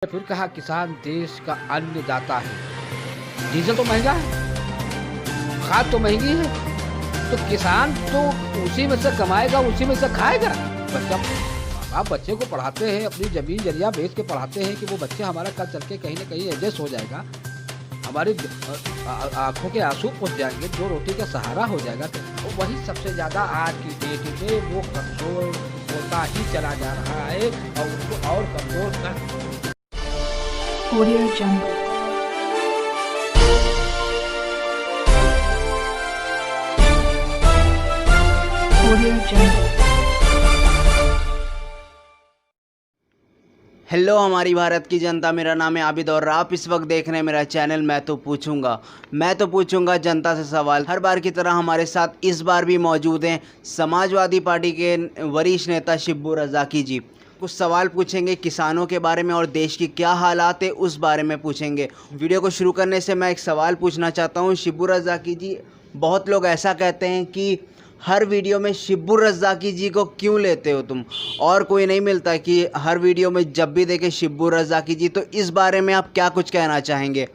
फिर कहा किसान देश का अन्नदाता है। डीजल तो महंगा है, खाद तो महंगी है, तो किसान तो उसी में से कमाएगा, उसी में से खाएगा। बच्चा आप बच्चे को पढ़ाते हैं, अपनी जमीन जरिया बेच के पढ़ाते हैं कि वो बच्चे हमारा कल चल के कहीं ना कहीं एडजस्ट हो जाएगा, हमारी आंखों के आंसू पुछ जाएंगे, दो रोटी का सहारा हो जाएगा। तो वही सबसे ज़्यादा आज की डेट में वो कमज़ोर होता ही चला जा रहा है और उसको और कमज़ोर कर Audio Jungle. Audio Jungle. Hello हमारी भारत की जनता, मेरा नाम है आबिद और आप इस वक्त देख रहे हैं मेरा चैनल मैं तो पूछूंगा जनता से सवाल। हर बार की तरह हमारे साथ इस बार भी मौजूद हैं समाजवादी पार्टी के वरिष्ठ नेता शिब्बू रज़ाकी जी। कुछ सवाल पूछेंगे किसानों के बारे में और देश की क्या हालात है उस बारे में पूछेंगे। वीडियो को शुरू करने से मैं एक सवाल पूछना चाहता हूँ शिब्बू रज़ाकी जी। बहुत लोग ऐसा कहते हैं कि हर वीडियो में शिब्बू रज़ाकी जी को क्यों लेते हो तुम, और कोई नहीं मिलता कि हर वीडियो में जब भी देखे शिब्बू रज़ाकी जी, तो इस बारे में आप क्या कुछ कहना चाहेंगे?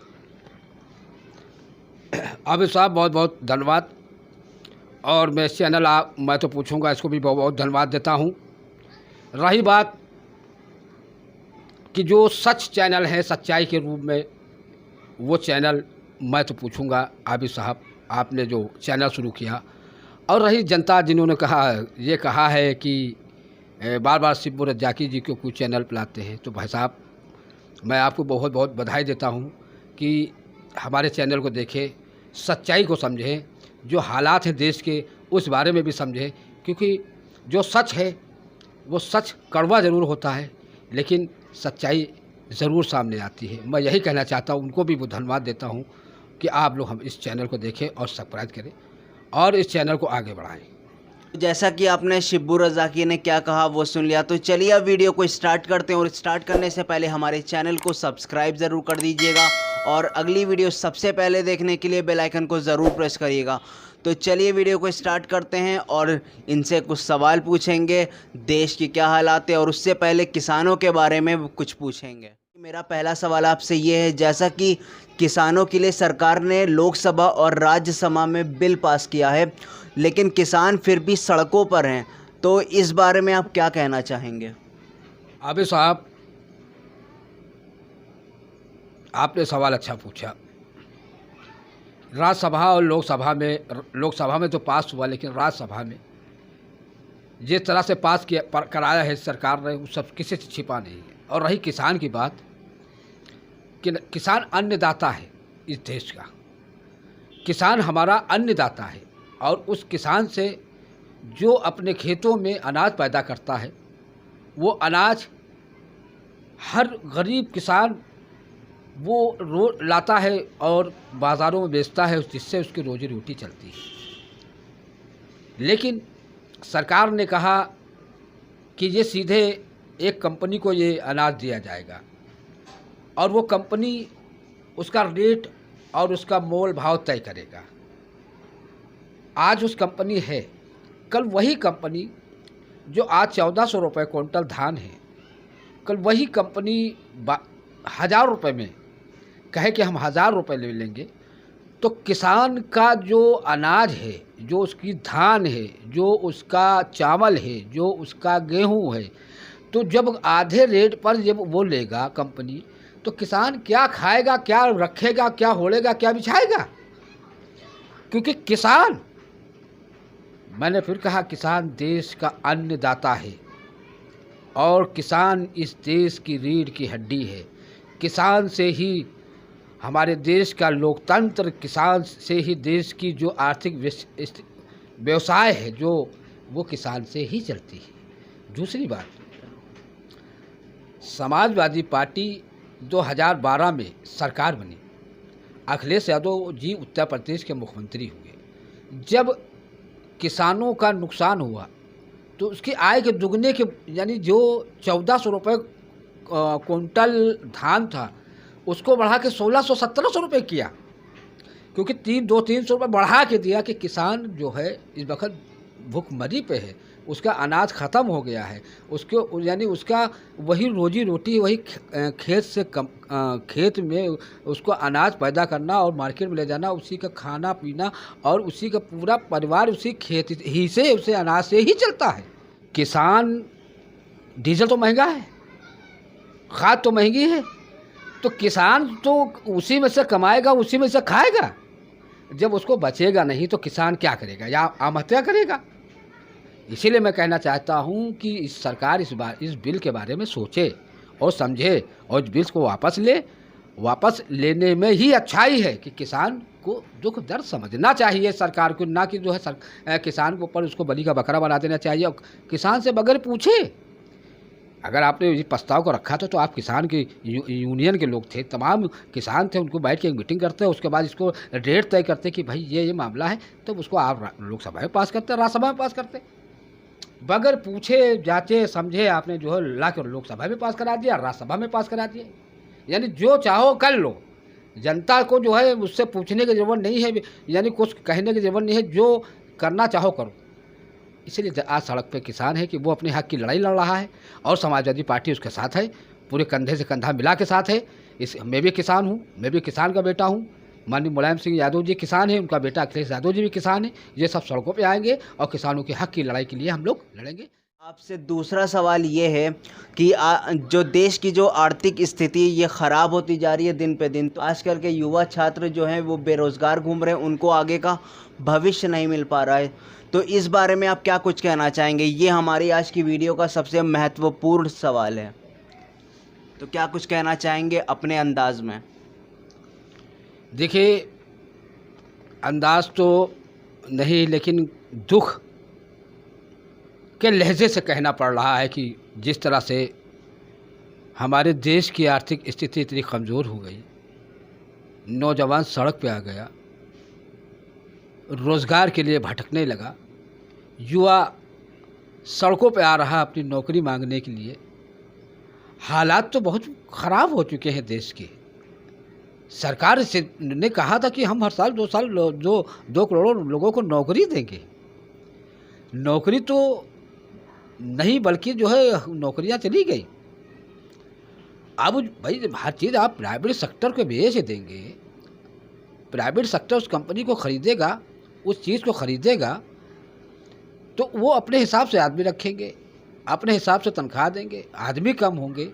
आबिद साहब बहुत बहुत धन्यवाद। और मैं चैनल मैं तो पूछूंगा इसको भी बहुत बहुत धन्यवाद देता हूँ। रही बात कि जो सच चैनल है सच्चाई के रूप में, वो चैनल मैं तो पूछूंगा आबिद साहब आपने जो चैनल शुरू किया। और रही जनता जिन्होंने ये कहा है कि बार बार शिब्बू रज़ाकी जी को कुछ चैनल बुलाते हैं, तो भाई साहब मैं आपको बहुत बहुत बधाई देता हूं कि हमारे चैनल को देखें, सच्चाई को समझें, जो हालात हैं देश के उस बारे में भी समझें, क्योंकि जो सच है वो सच कड़वा ज़रूर होता है लेकिन सच्चाई ज़रूर सामने आती है। मैं यही कहना चाहता हूँ, उनको भी वो धन्यवाद देता हूँ कि आप लोग हम इस चैनल को देखें और सब्सक्राइब करें और इस चैनल को आगे बढ़ाएं। जैसा कि आपने शिब्बू रज़ाकी ने क्या कहा वो सुन लिया, तो चलिए अब वीडियो को स्टार्ट करते हैं। और स्टार्ट करने से पहले हमारे चैनल को सब्सक्राइब ज़रूर कर दीजिएगा और अगली वीडियो सबसे पहले देखने के लिए बेल आइकन को ज़रूर प्रेस करिएगा। तो चलिए वीडियो को स्टार्ट करते हैं और इनसे कुछ सवाल पूछेंगे, देश की क्या हालात है, और उससे पहले किसानों के बारे में कुछ पूछेंगे। मेरा पहला सवाल आपसे ये है, जैसा कि किसानों के लिए सरकार ने लोकसभा और राज्यसभा में बिल पास किया है लेकिन किसान फिर भी सड़कों पर हैं, तो इस बारे में आप क्या कहना चाहेंगे? आबिद साहब आपने सवाल अच्छा पूछा। राज्यसभा और लोकसभा में तो पास हुआ, लेकिन राज्यसभा में जिस तरह से पास कराया है सरकार ने, वो सब किसी से छिपा नहीं है। और रही किसान की बात, कि किसान अन्नदाता है इस देश का, किसान हमारा अन्नदाता है और उस किसान से जो अपने खेतों में अनाज पैदा करता है, वो अनाज हर गरीब किसान वो लाता है और बाज़ारों में बेचता है, जिससे उसकी रोजी रोटी चलती है। लेकिन सरकार ने कहा कि ये सीधे एक कंपनी को ये अनाज दिया जाएगा और वो कंपनी उसका रेट और उसका मोल भाव तय करेगा। आज उस कंपनी है, कल वही कंपनी जो आज 1400 रुपये क्विंटल धान है, कल वही कंपनी 1000 रुपये में कहे कि हम 1000 रुपये ले लेंगे। तो किसान का जो अनाज है, जो उसकी धान है, जो उसका चावल है, जो उसका गेहूं है, तो जब आधे रेट पर जब वो लेगा कंपनी, तो किसान क्या खाएगा, क्या रखेगा, क्या होड़ेगा, क्या बिछाएगा? क्योंकि किसान, मैंने फिर कहा, किसान देश का अन्नदाता है और किसान इस देश की रीढ़ की हड्डी है। किसान से ही हमारे देश का लोकतंत्र, किसान से ही देश की जो आर्थिक व्यवसाय है जो वो किसान से ही चलती है। दूसरी बात, समाजवादी पार्टी 2012 में सरकार बनी, अखिलेश यादव जी उत्तर प्रदेश के मुख्यमंत्री हुए। जब किसानों का नुकसान हुआ तो उसकी आय के दुगने के, यानी जो 1400 रुपये क्विंटल धान था उसको बढ़ा के 1600-1700 रुपये किया, क्योंकि 200-300 रुपये बढ़ा के दिया कि किसान जो है इस वक्त भूखमरी पे है, उसका अनाज ख़त्म हो गया है, उसको यानी उसका वही रोजी रोटी वही खेत में उसको अनाज पैदा करना और मार्केट में ले जाना, उसी का खाना पीना और उसी का पूरा परिवार उसी खेत ही से उसे अनाज से ही चलता है। किसान, डीजल तो महंगा है, खाद तो महंगी है, तो किसान तो उसी में से कमाएगा, उसी में से खाएगा। जब उसको बचेगा नहीं तो किसान क्या करेगा, या आत्महत्या करेगा। इसीलिए मैं कहना चाहता हूँ कि इस सरकार इस बिल के बारे में सोचे और समझे और इस बिल को वापस लेने में ही अच्छाई है कि किसान को दुख दर्द समझना चाहिए सरकार को, ना कि जो है किसान के ऊपर उसको बलि का बकरा बना देना चाहिए और किसान से बगैर पूछे। अगर आपने इस प्रस्ताव को रखा था तो आप किसान के यूनियन के लोग थे, तमाम किसान थे, उनको बैठ के एक मीटिंग करते, उसके बाद इसको डेट तय करते कि भाई ये मामला है, तो उसको आप लोकसभा में पास करते, राज्यसभा में पास करते। बगैर पूछे जांचे समझे आपने जो है ला के लोकसभा में पास करा दिया, राज्यसभा में पास करा दिया। यानी जो चाहो कर लो, जनता को जो है उससे पूछने की ज़रूरत नहीं है, यानी कुछ कहने की ज़रूरत नहीं है, जो करना चाहो करो। इसलिए आज सड़क पे किसान है कि वो अपने हक की लड़ाई लड़ रहा है और समाजवादी पार्टी उसके साथ है, पूरे कंधे से कंधा मिला के साथ है। मैं भी किसान हूँ, मैं भी किसान का बेटा हूँ। माननीय मुलायम सिंह यादव जी किसान हैं, उनका बेटा अखिलेश यादव जी भी किसान हैं। ये सब सड़कों पे आएंगे और किसानों के हक की लड़ाई के लिए हम लोग लड़ेंगे। आपसे दूसरा सवाल ये है कि जो देश की जो आर्थिक स्थिति ये ख़राब होती जा रही है दिन पे दिन, तो आजकल के युवा छात्र जो हैं वो बेरोज़गार घूम रहे हैं, उनको आगे का भविष्य नहीं मिल पा रहा है। तो इस बारे में आप क्या कुछ कहना चाहेंगे? ये हमारी आज की वीडियो का सबसे महत्वपूर्ण सवाल है, तो क्या कुछ कहना चाहेंगे अपने अंदाज में? देखिए, अंदाज तो नहीं, लेकिन दुख के लहजे से कहना पड़ रहा है कि जिस तरह से हमारे देश की आर्थिक स्थिति इतनी कमज़ोर हो गई, नौजवान सड़क पे आ गया, रोज़गार के लिए भटकने लगा, युवा सड़कों पे आ रहा अपनी नौकरी मांगने के लिए। हालात तो बहुत ख़राब हो चुके हैं देश के। सरकार ने कहा था कि हम हर साल 2 करोड़ लोगों को नौकरी देंगे। नौकरी तो नहीं, बल्कि जो है नौकरियां चली गई। अब भाई हर चीज़ आप प्राइवेट सेक्टर को बेच देंगे, प्राइवेट सेक्टर उस कंपनी को ख़रीदेगा, उस चीज़ को ख़रीदेगा, तो वो अपने हिसाब से आदमी रखेंगे, अपने हिसाब से तनख्वाह देंगे, आदमी कम होंगे।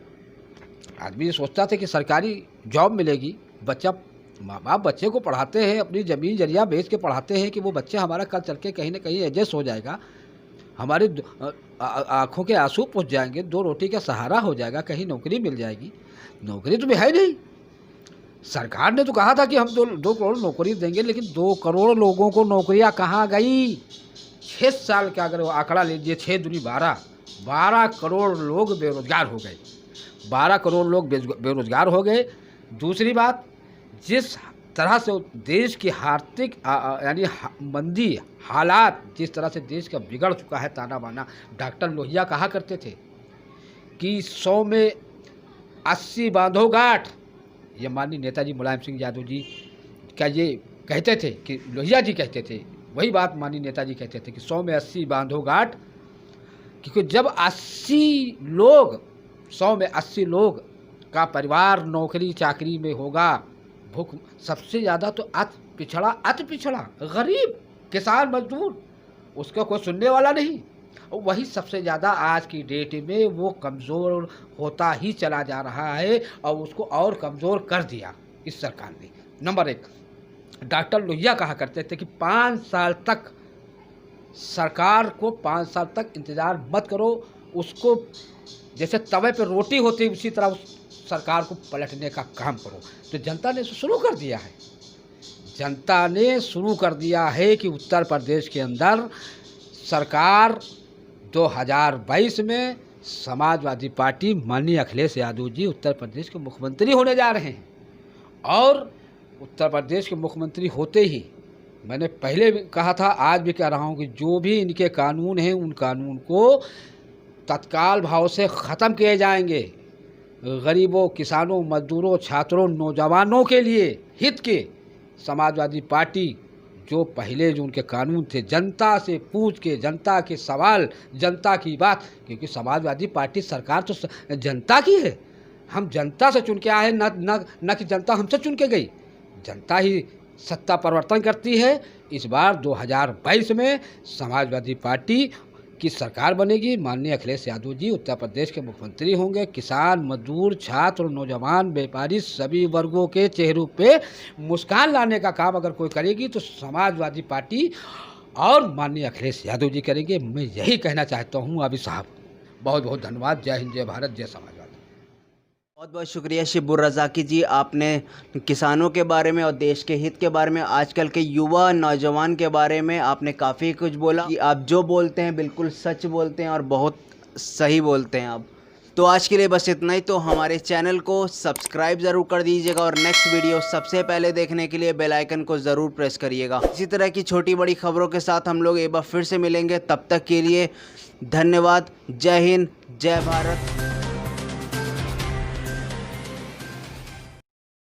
आदमी ये सोचता था कि सरकारी जॉब मिलेगी, बच्चा, माँ बाप बच्चे को पढ़ाते हैं, अपनी ज़मीन जरिया बेच के पढ़ाते हैं कि वो बच्चा हमारा कल चल के कहीं ना कहीं एडजस्ट हो जाएगा, हमारे आँखों के आंसू पूछ जाएंगे, 2 रोटी का सहारा हो जाएगा, कहीं नौकरी मिल जाएगी। नौकरी तो है नहीं। सरकार ने तो कहा था कि हम 2 करोड़ नौकरी देंगे, लेकिन 2 करोड़ लोगों को नौकरियां कहाँ गई? 6 साल का अगर आंकड़ा लीजिए, 6 दूनी 12 करोड़ लोग बेरोजगार हो गए। 12 करोड़ लोग बेरोजगार हो गए। दूसरी बात, जिस तरह से देश की आर्थिक यानी मंदी हालात जिस तरह से देश का बिगड़ चुका है, ताना बाना। डॉक्टर लोहिया कहा करते थे कि 100 में 80 बांधो गांठ। ये माननीय नेताजी मुलायम सिंह यादव जी क्या ये कहते थे कि लोहिया जी कहते थे, वही बात माननीय नेताजी कहते थे कि 100 में 80 बांधो गांठ। क्योंकि जब 100 में 80 लोग का परिवार नौकरी चाकरी में होगा, भूख सबसे ज़्यादा तो अति पिछड़ा गरीब किसान मजदूर, उसका कोई सुनने वाला नहीं, और वही सबसे ज़्यादा आज की डेट में वो कमज़ोर होता ही चला जा रहा है, और उसको और कमज़ोर कर दिया इस सरकार ने। नंबर 1, डॉक्टर लोहिया कहा करते थे कि 5 साल तक सरकार को 5 साल तक इंतज़ार मत करो, उसको जैसे तवे पे रोटी होती है उसी तरह उस सरकार को पलटने का काम करो। तो जनता ने शुरू कर दिया है, जनता ने शुरू कर दिया है कि उत्तर प्रदेश के अंदर सरकार 2022 में समाजवादी पार्टी माननीय अखिलेश यादव जी उत्तर प्रदेश के मुख्यमंत्री होने जा रहे हैं। और उत्तर प्रदेश के मुख्यमंत्री होते ही, मैंने पहले भी कहा था, आज भी कह रहा हूं कि जो भी इनके कानून हैं उन कानून को तत्काल भाव से ख़त्म किए जाएंगे। गरीबों, किसानों, मजदूरों, छात्रों, नौजवानों के लिए हित के समाजवादी पार्टी जो पहले जो उनके कानून थे, जनता से पूछ के, जनता के सवाल, जनता की बात, क्योंकि समाजवादी पार्टी सरकार तो जनता की है। हम जनता से चुन के आए, न कि जनता हमसे चुन के गई। जनता ही सत्ता परिवर्तन करती है। इस बार 2022 में समाजवादी पार्टी की सरकार बनेगी। माननीय अखिलेश यादव जी उत्तर प्रदेश के मुख्यमंत्री होंगे। किसान, मजदूर, छात्र, नौजवान, व्यापारी सभी वर्गों के चेहरों पे मुस्कान लाने का काम अगर कोई करेगी तो समाजवादी पार्टी और माननीय अखिलेश यादव जी करेंगे। मैं यही कहना चाहता हूँ आबिद साहब। बहुत बहुत धन्यवाद। जय हिंद, जय भारत, जय समाजवाद। बहुत बहुत शुक्रिया शिबुर रज़ाकी जी, आपने किसानों के बारे में और देश के हित के बारे में, आजकल के युवा नौजवान के बारे में आपने काफ़ी कुछ बोला कि आप जो बोलते हैं बिल्कुल सच बोलते हैं और बहुत सही बोलते हैं आप। तो आज के लिए बस इतना ही। तो हमारे चैनल को सब्सक्राइब ज़रूर कर दीजिएगा और नेक्स्ट वीडियो सबसे पहले देखने के लिए बेल आइकन को ज़रूर प्रेस करिएगा। इसी तरह की छोटी बड़ी खबरों के साथ हम लोग एक बार फिर से मिलेंगे। तब तक के लिए धन्यवाद। जय हिंद, जय भारत।